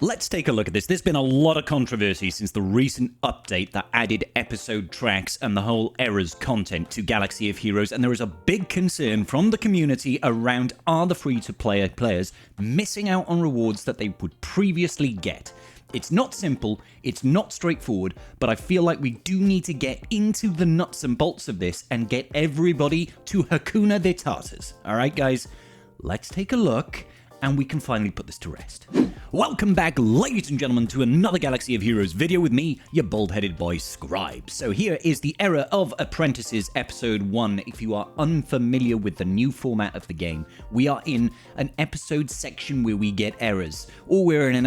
Let's take a look at this. There's been a lot of controversy since the recent update that added episode tracks and the whole errors content to Galaxy of Heroes, and there is a big concern from the community around are the free-to-play players missing out on rewards that they would previously get. It's not simple, it's not straightforward, but I feel like we do need to get into the nuts and bolts of this and get everybody to Hakuna de Tartas. Alright guys, let's take a look and we can finally put this to rest. Welcome back, ladies and gentlemen, to another Galaxy of Heroes video with me, your bald-headed boy Scribe. So here is the Era of Apprentices Episode 1. If you are unfamiliar with the new format of the game, we are in an episode section where we get errors, or we're in an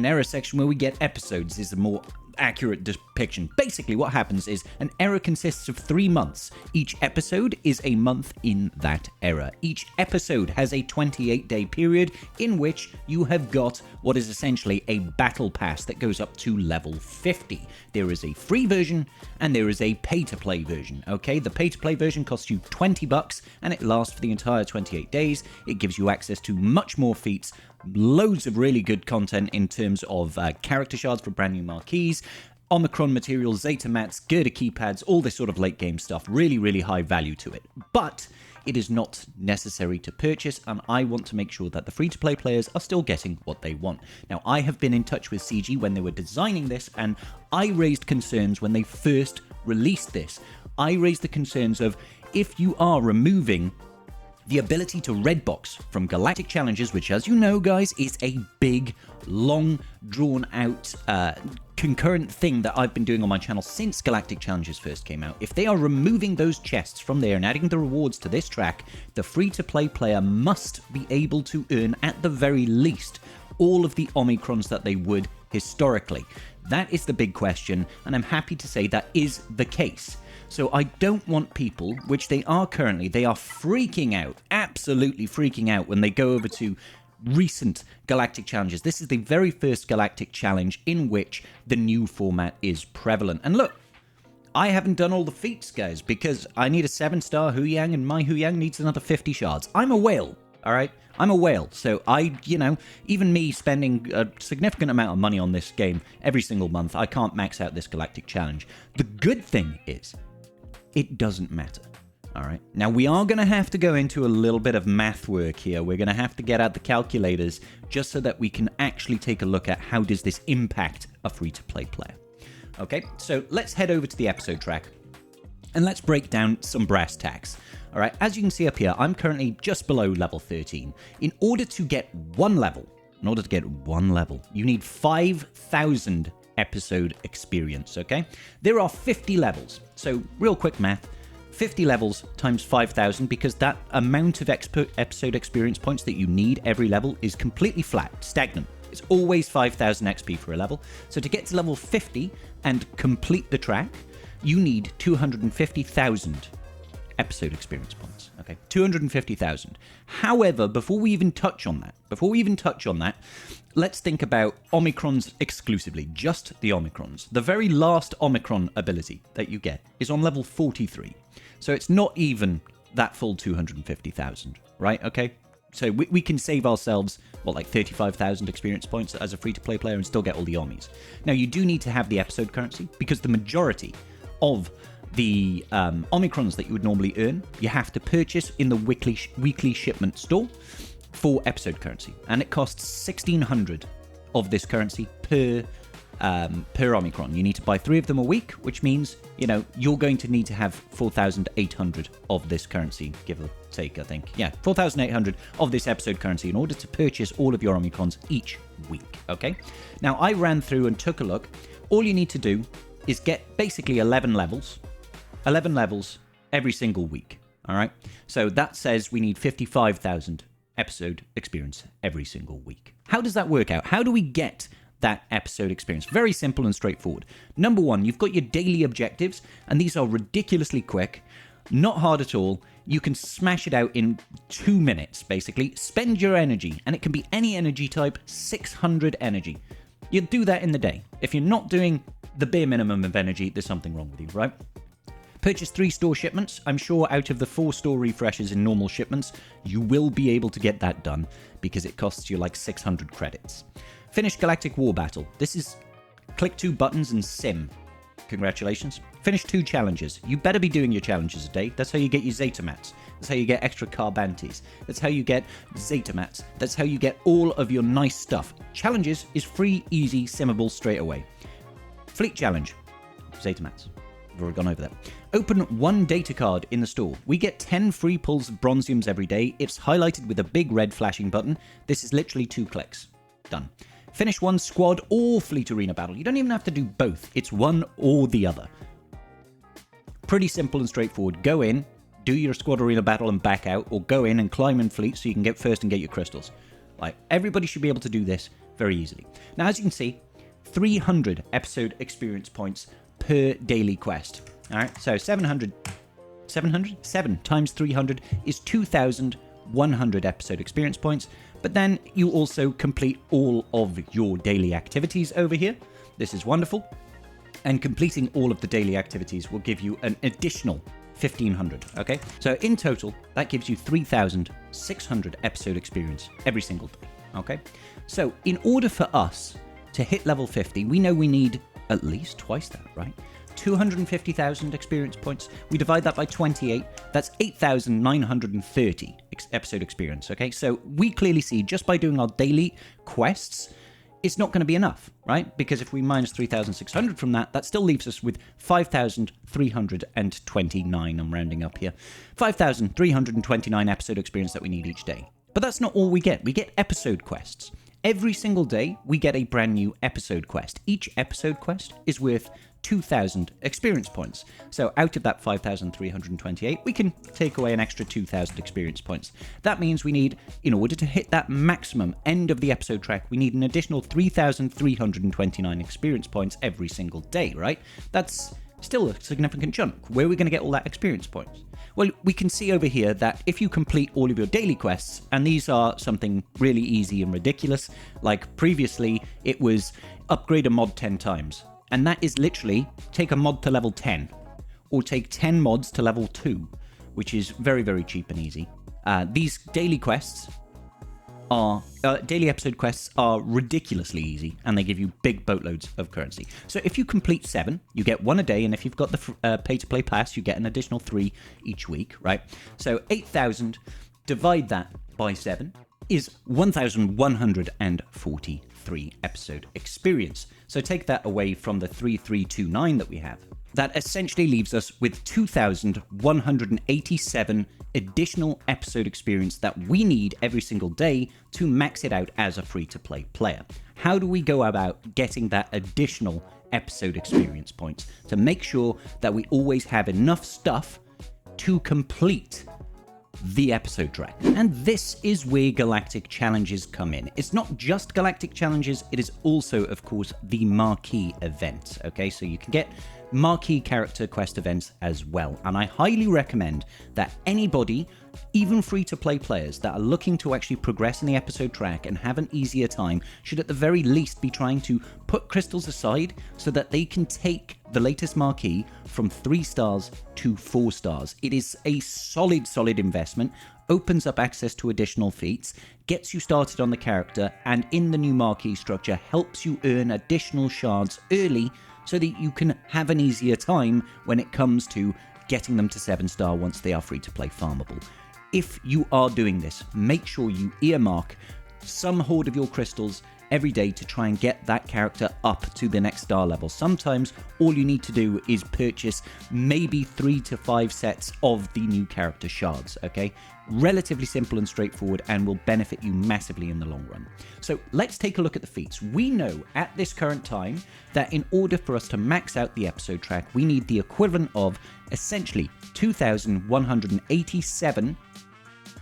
error section where we get episodes, is a more accurate depiction. Basically, what happens is an era consists of 3 months. Each episode is a month in that era. Each episode has a 28-day period in which you have got what is essentially a battle pass that goes up to level 50. There is a free version and there is a pay-to-play version, okay? The pay-to-play version costs you $20 and it lasts for the entire 28 days. It gives you access to much more feats, loads of really good content in terms of character shards for brand new marquees, Omicron materials, Zeta mats, Girder keypads, all this sort of late game stuff. Really, really high value to it. But it is not necessary to purchase, and I want to make sure that the free-to-play players are still getting what they want. Now, I have been in touch with CG when they were designing this, and I raised concerns when they first released this. I raised the concerns of if you are removing the ability to red box from Galactic challenges, which, as you know, guys, is a big, long, drawn-out, concurrent thing that I've been doing on my channel since Galactic challenges first came out. If they are removing those chests from there and adding the rewards to this track, the free-to-play player must be able to earn, at the very least, all of the Omicrons that they would historically. That is the big question, and I'm happy to say that is the case. So I don't want people, which they are currently, they are freaking out, absolutely freaking out when they go over to recent Galactic challenges. This is the very first Galactic challenge in which the new format is prevalent. And look, I haven't done all the feats, guys, because I need a 7-star Huyang and my Huyang needs another 50 shards. I'm a whale, all right? I'm a whale, so even me spending a significant amount of money on this game every single month, I can't max out this Galactic challenge. The good thing is, it doesn't matter, all right? Now, we are going to have to go into a little bit of math work here. We're going to have to get out the calculators just so that we can actually take a look at how does this impact a free-to-play player. Okay, so let's head over to the episode track and let's break down some brass tacks. All right, as you can see up here, I'm currently just below level 13. In order to get one level, you need 5,000 episode experience, okay? There are 50 levels. So real quick math, 50 levels times 5,000, because that amount of episode experience points that you need every level is completely flat, stagnant. It's always 5,000 XP for a level. So to get to level 50 and complete the track, you need 250,000 episode experience points. Okay, 250,000. However, before we even touch on that, let's think about Omicrons exclusively, just the Omicrons. The very last Omicron ability that you get is on level 43. So it's not even that full 250,000, right? Okay, so we can save ourselves, like 35,000 experience points as a free-to-play player and still get all the Omis. Now, you do need to have the episode currency, because the majority of the Omicrons that you would normally earn, you have to purchase in the weekly shipment store for episode currency, and it costs 1,600 of this currency per Omicron. You need to buy 3 of them a week, which means you're going to need to have 4,800 of this currency, give or take, I think. Yeah, 4,800 of this episode currency in order to purchase all of your Omicrons each week. Okay. Now, I ran through and took a look. All you need to do is get basically 11 levels every single week, all right? So that says we need 55,000 episode experience every single week. How does that work out? How do we get that episode experience? Very simple and straightforward. Number one, you've got your daily objectives, and these are ridiculously quick, not hard at all. You can smash it out in 2 minutes, basically. Spend your energy, and it can be any energy type, 600 energy. You'll do that in the day. If you're not doing the bare minimum of energy, there's something wrong with you, right? Purchase 3 store shipments. I'm sure out of the 4 store refreshes in normal shipments, you will be able to get that done because it costs you like 600 credits. Finish Galactic War Battle. This is click 2 buttons and sim. Congratulations. Finish 2 challenges. You better be doing your challenges a day. That's how you get your Zeta mats. That's how you get extra Carbantes. That's how you get Zeta mats. That's how you get all of your nice stuff. Challenges is free, easy, simmable straight away. Fleet challenge. Zeta mats. We've already gone over that. Open 1 data card in the store. We get 10 free pulls of bronziums every day. It's highlighted with a big red flashing button. This is literally 2 clicks. Done. Finish 1 squad or fleet arena battle. You don't even have to do both. It's one or the other. Pretty simple and straightforward. Go in, do your squad arena battle and back out, or go in and climb in fleet so you can get first and get your crystals. Like, everybody should be able to do this very easily. Now, as you can see, 300 episode experience points per daily quest. All right, so 7 times 300 is 2,100 episode experience points. But then you also complete all of your daily activities over here. This is wonderful. And completing all of the daily activities will give you an additional 1,500, okay? So in total, that gives you 3,600 episode experience every single day, okay? So in order for us to hit level 50, we know we need at least twice that, right? 250,000 experience points. We divide that by 28. That's 8,930 episode experience, okay? So we clearly see just by doing our daily quests, it's not going to be enough, right? Because if we minus 3,600 from that, that still leaves us with 5,329, I'm rounding up here, 5,329 episode experience that we need each day. But that's not all we get. We get episode quests. Every single day, we get a brand new episode quest. Each episode quest is worth 2,000 experience points. So out of that 5,328, we can take away an extra 2,000 experience points. That means we need, in order to hit that maximum end of the episode track, we need an additional 3,329 experience points every single day, right? That's still a significant chunk. Where are we going to get all that experience points? Well, we can see over here that if you complete all of your daily quests, and these are something really easy and ridiculous, like previously it was upgrade a mod 10 times. And that is literally take a mod to level 10, or take 10 mods to level 2, which is very, very cheap and easy. These daily quests are, daily episode quests are ridiculously easy, and they give you big boatloads of currency. So if you complete 7, you get 1 a day, and if you've got the pay-to-play pass, you get an additional 3 each week, right? So 8,000, divide that by 7, is 1,143 episode experience. So take that away from the 3,329 that we have. That essentially leaves us with 2,187 additional episode experience that we need every single day to max it out as a free-to-play player. How do we go about getting that additional episode experience points to make sure that we always have enough stuff to complete the episode track? And this is where Galactic Challenges come in. It's not just Galactic Challenges, it is also, of course, the marquee events, okay? So you can get marquee character quest events as well. And I highly recommend that anybody, even free-to-play players that are looking to actually progress in the episode track and have an easier time, should at the very least be trying to put crystals aside so that they can take the latest marquee from 3 stars to 4 stars. It is a solid investment, opens up access to additional feats, gets you started on the character, and in the new marquee structure helps you earn additional shards early so that you can have an easier time when it comes to getting them to 7-star once they are free to play farmable. If you are doing this, make sure you earmark some hoard of your crystals every day to try and get that character up to the next star level. Sometimes all you need to do is purchase maybe 3 to 5 sets of the new character shards, okay? Relatively simple and straightforward, and will benefit you massively in the long run. So let's take a look at the feats. We know at this current time that in order for us to max out the episode track, we need the equivalent of essentially 2,187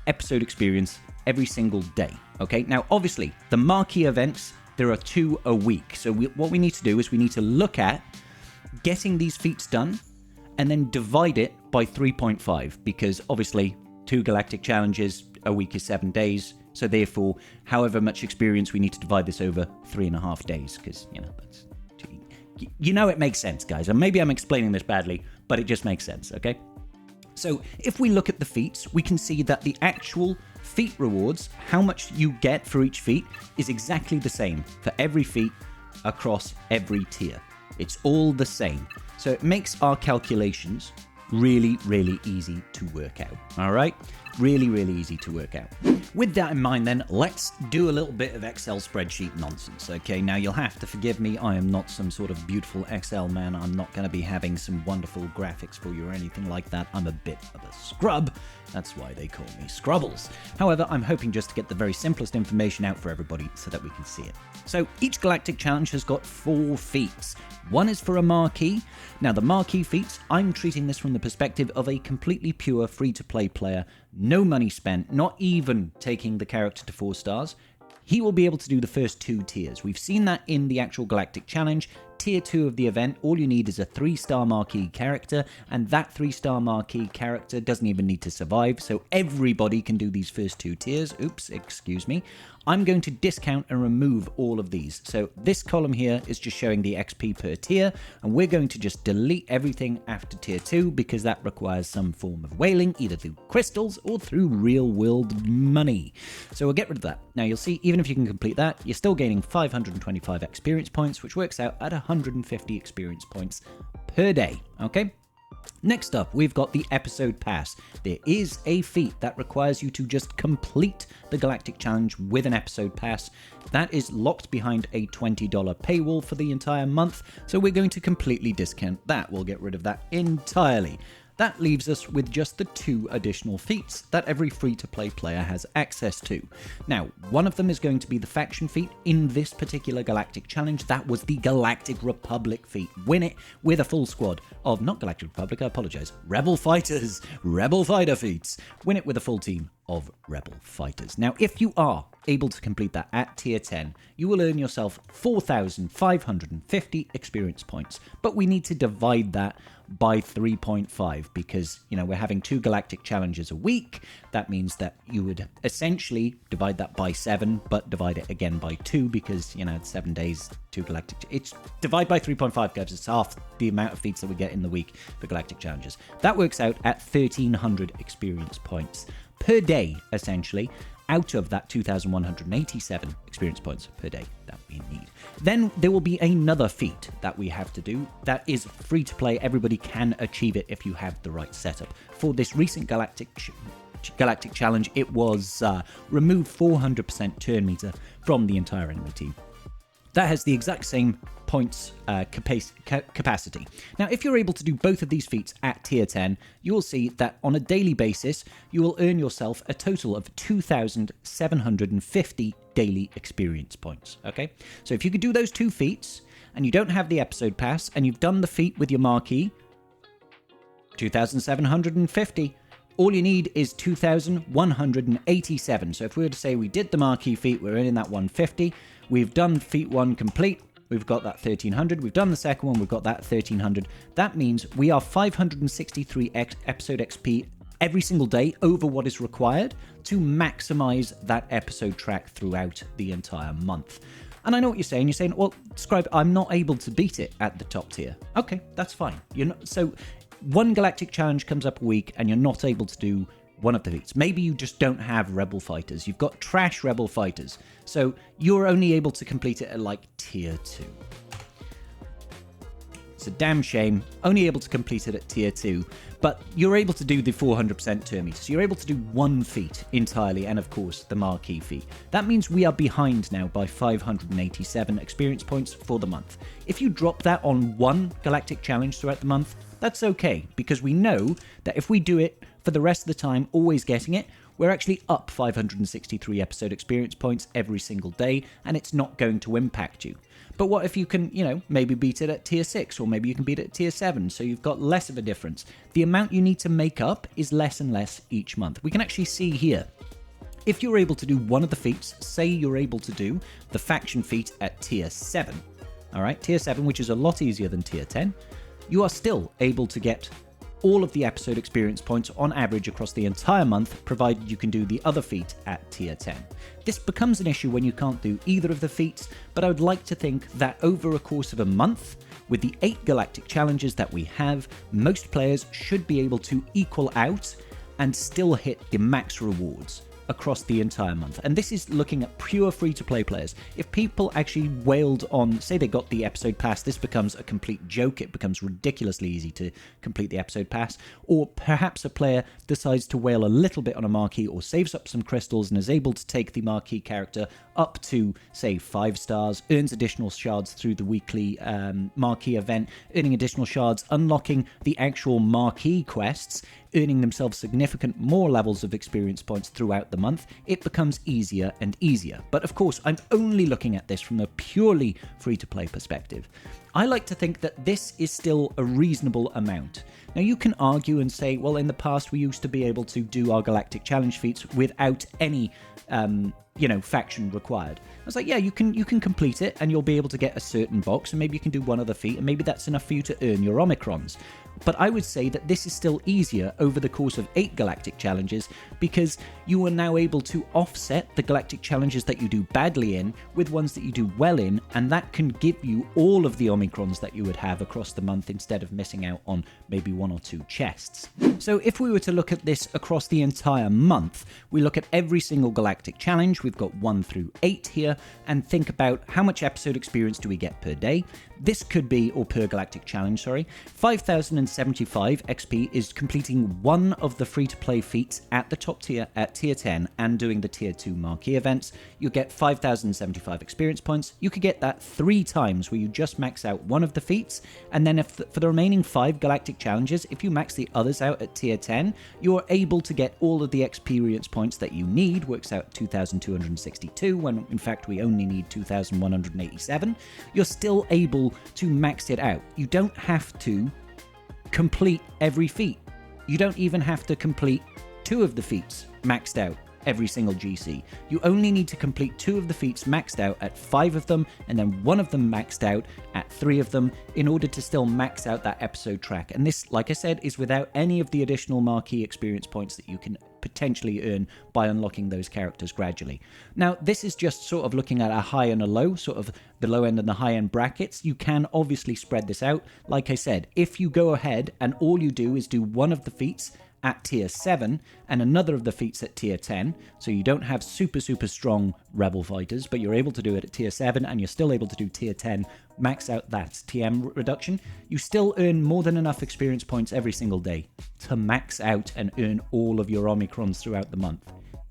episode experience every single day. Okay, now obviously the marquee events, there are 2 a week. So what we need to do is we need to look at getting these feats done and then divide it by 3.5, because obviously 2 galactic challenges a week is 7 days. So therefore, however much experience, we need to divide this over 3.5 days, because, you know, that's, you know, it makes sense, guys. And maybe I'm explaining this badly, but it just makes sense, okay? So if we look at the feats, we can see that the actual feat rewards, how much you get for each feat, is exactly the same for every feat across every tier. It's all the same. So it makes our calculations really, really easy to work out. All right? Really, really easy to work out. With that in mind then, let's do a little bit of Excel spreadsheet nonsense. Okay, now you'll have to forgive me. I am not some sort of beautiful Excel man. I'm not going to be having some wonderful graphics for you or anything like that. I'm a bit of a scrub. That's why they call me Scrubbles. However, I'm hoping just to get the very simplest information out for everybody so that we can see it. So each Galactic Challenge has got 4 feats. One is for a marquee. Now the marquee feats, I'm treating this from the perspective of a completely pure free-to-play player, no money spent, not even taking the character to 4 stars. He will be able to do the first 2 tiers. We've seen that in the actual Galactic Challenge. Tier 2 of the event, all you need is a 3-star marquee character, and that 3-star marquee character doesn't even need to survive, so everybody can do these first 2 tiers. Oops, excuse me. I'm going to discount and remove all of these. So this column here is just showing the XP per tier, and we're going to just delete everything after tier 2 because that requires some form of whaling, either through crystals or through real world money. So we'll get rid of that. Now you'll see, even if you can complete that, you're still gaining 525 experience points, which works out at 150 experience points per day, okay? Next up, we've got the Episode Pass. There is a feat that requires you to just complete the Galactic Challenge with an Episode Pass. That is locked behind a $20 paywall for the entire month, so we're going to completely discount that. We'll get rid of that entirely. That leaves us with just the 2 additional feats that every free-to-play player has access to. Now, one of them is going to be the faction feat in this particular Galactic Challenge. That was the Galactic Republic feat. Win it with a full squad of, not Galactic Republic, I apologize, Rebel Fighters, Rebel Fighter feats. Win it with a full team of Rebel Fighters. Now, if you are able to complete that at tier 10, you will earn yourself 4,550 experience points. But we need to divide that by 3.5 because, you know, we're having 2 Galactic Challenges a week. That means that you would essentially divide that by 7, but divide it again by 2 because, you know, it's 7 days, 2 Galactic... It's divide by 3.5, guys. It's half the amount of feats that we get in the week for Galactic Challenges. That works out at 1,300 experience points per day, essentially, out of that 2,187 experience points per day that we need. Then there will be another feat that we have to do that is free to play. Everybody can achieve it if you have the right setup. For this recent Galactic Challenge, it was remove 400% turn meter from the entire enemy team. That has the exact same points capacity. Now, if you're able to do both of these feats at tier 10, you will see that on a daily basis, you will earn yourself a total of 2,750 daily experience points, okay? So if you could do those 2 feats, and you don't have the episode pass, and you've done the feat with your marquee, 2,750. All you need is 2,187. So if we were to say we did the marquee feat, we're earning that 150. We've done feat 1 complete. We've got that 1,300. We've done the second one. We've got that 1,300. That means we are 563 episode XP every single day over what is required to maximize that episode track throughout the entire month. And I know what you're saying. You're saying, well, Scribe, I'm not able to beat it at the top tier. Okay, that's fine. You're not, so one Galactic Challenge comes up a week and you're not able to do one of the feats. Maybe you just don't have Rebel Fighters. You've got trash Rebel Fighters. So you're only able to complete it at like tier 2. It's a damn shame. Only able to complete it at tier 2. But you're able to do the 400% turn meter. So you're able to do one feat entirely, and of course the marquee feat. That means we are behind now by 587 experience points for the month. If you drop that on one Galactic Challenge throughout the month, that's okay, because we know that if we do it for the rest of the time, always getting it, we're actually up 563 episode experience points every single day, and it's not going to impact you. But what if you can, you know, maybe beat it at tier 6, or maybe you can beat it at tier 7, so you've got less of a difference. The amount you need to make up is less and less each month. We can actually see here, if you're able to do one of the feats, say you're able to do the faction feat at tier 7, all right, tier 7, which is a lot easier than tier 10, you are still able to get all of the episode experience points on average across the entire month, provided you can do the other feat at tier 10. This becomes an issue when you can't do either of the feats, but I would like to think that over a course of a month, with the 8 Galactic challenges that we have, most players should be able to equal out and still hit the max rewards across the entire month. And this is looking at pure free-to-play players. If people actually wailed on, say they got the episode pass, this becomes a complete joke. It becomes ridiculously easy to complete the episode pass. Or perhaps a player decides to wail a little bit on a marquee or saves up some crystals and is able to take the marquee character up to, say, 5 stars, earns additional shards through the weekly marquee event, earning additional shards, unlocking the actual marquee quests, earning themselves significant more levels of experience points throughout the month. It becomes easier and easier. But of course, I'm only looking at this from a purely free-to-play perspective. I like to think that this is still a reasonable amount. Now, you can argue and say, well, in the past we used to be able to do our Galactic Challenge feats without any faction required. I was like, yeah, you can complete it and you'll be able to get a certain box, and maybe you can do one other feat, and maybe that's enough for you to earn your Omicrons. But I would say that this is still easier over the course of 8 Galactic challenges, because you are now able to offset the Galactic challenges that you do badly in with ones that you do well in, and that can give you all of the Omicrons that you would have across the month instead of missing out on maybe 1 or 2 chests. So if we were to look at this across the entire month, we look at every single Galactic challenge, we've got 1 through 8 here, and think about how much episode experience do we get per day. This could be, or per Galactic challenge, 5,075 XP is completing one of the free-to-play feats at the top tier at tier 10 and doing the tier 2 marquee events. You get 5,075 experience points. You could get that 3 times where you just max out one of the feats, and then for the remaining 5 Galactic challenges, if you max the others out at tier 10, you're able to get all of the experience points that you need. Works out 2,262, when in fact we only need 2,187. You're still able to max it out. You don't have to complete every feat. You don't even have to complete 2 of the feats maxed out every single GC. You only need to complete 2 of the feats maxed out at 5 of them, and then 1 of them maxed out at 3 of them, in order to still max out that episode track. And this, like I said, is without any of the additional marquee experience points that you can potentially earn by unlocking those characters gradually. Now, this is just sort of looking at a high and a low, sort of the low end and the high end brackets. You can obviously spread this out. Like I said, if you go ahead and all you do is do one of the feats at tier 7 and another of the feats at tier 10, so you don't have super strong rebel fighters, but you're able to do it at tier 7 and you're still able to do tier 10, max out that TM reduction, you still earn more than enough experience points every single day to max out and earn all of your Omicrons throughout the month.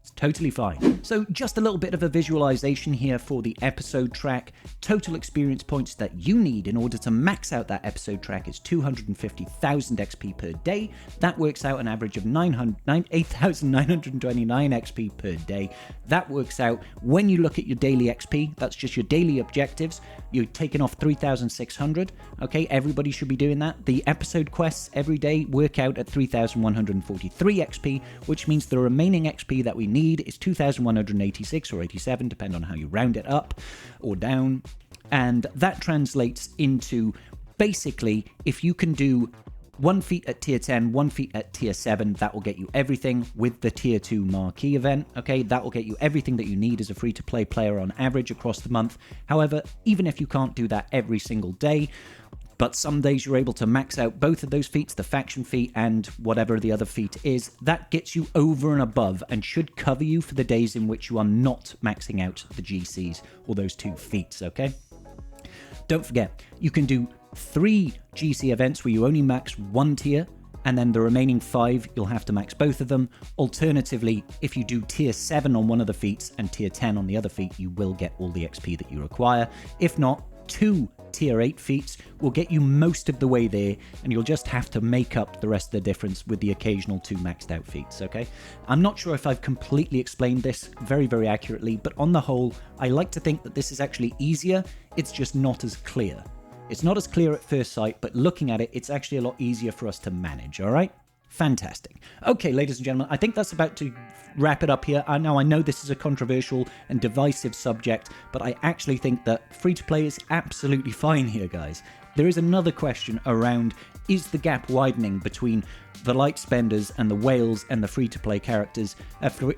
It's totally fine. So just a little bit of a visualization here for the episode track. Total experience points that you need in order to max out that episode track is 250,000 XP per day. That works out an average of 8,929 XP per day. That works out, when you look at your daily XP, that's just your daily objectives, you're taking off 3,600. Okay, everybody should be doing that. The episode quests every day work out at 3,143 XP, which means the remaining XP that we need is 2,186 or 87, depending on how you round it up or down. And that translates into, basically, if you can do 1 feat at tier 10, 1 feat at tier 7, that will get you everything with the tier 2 marquee event. Okay, that will get you everything that you need as a free-to-play player on average across the month. However, even if you can't do that every single day, but some days you're able to max out both of those feats, the faction feat and whatever the other feat is, that gets you over and above and should cover you for the days in which you are not maxing out the GCs or those 2 feats, okay? Don't forget, you can do 3 GC events where you only max 1 tier, and then the remaining 5, you'll have to max both of them. Alternatively, if you do tier 7 on one of the feats and tier 10 on the other feat, you will get all the XP that you require. If not, 2 tier 8 feats will get you most of the way there, and you'll just have to make up the rest of the difference with the occasional 2 maxed out feats, okay? I'm not sure if I've completely explained this very accurately, but on the whole, I like to think that this is actually easier. It's just not as clear. It's not as clear at first sight, but looking at it, it's actually a lot easier for us to manage, all right? Fantastic. Okay, ladies and gentlemen, I think that's about to wrap it up here. I know this is a controversial and divisive subject, but I actually think that free-to-play is absolutely fine here, guys. There is another question around, is the gap widening between the light spenders and the whales and the free-to-play characters,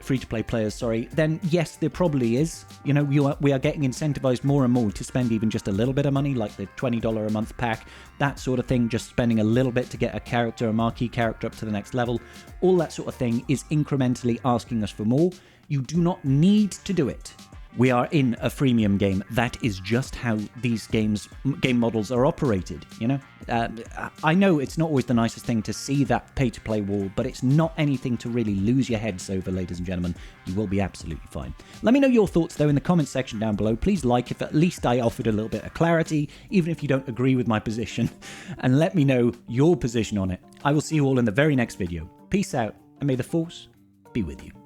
free-to-play players, sorry, then yes, there probably is. You know, we are getting incentivized more and more to spend even just a little bit of money, like the $20 a month pack, that sort of thing, just spending a little bit to get a character, a marquee character up to the next level. All that sort of thing is incrementally asking us for more. You do not need to do it. We are in a freemium game. That is just how these game models are operated, you know? I know it's not always the nicest thing to see that pay-to-play wall, but it's not anything to really lose your heads over, ladies and gentlemen. You will be absolutely fine. Let me know your thoughts, though, in the comments section down below. Please like if at least I offered a little bit of clarity, even if you don't agree with my position, and let me know your position on it. I will see you all in the very next video. Peace out, and may the Force be with you.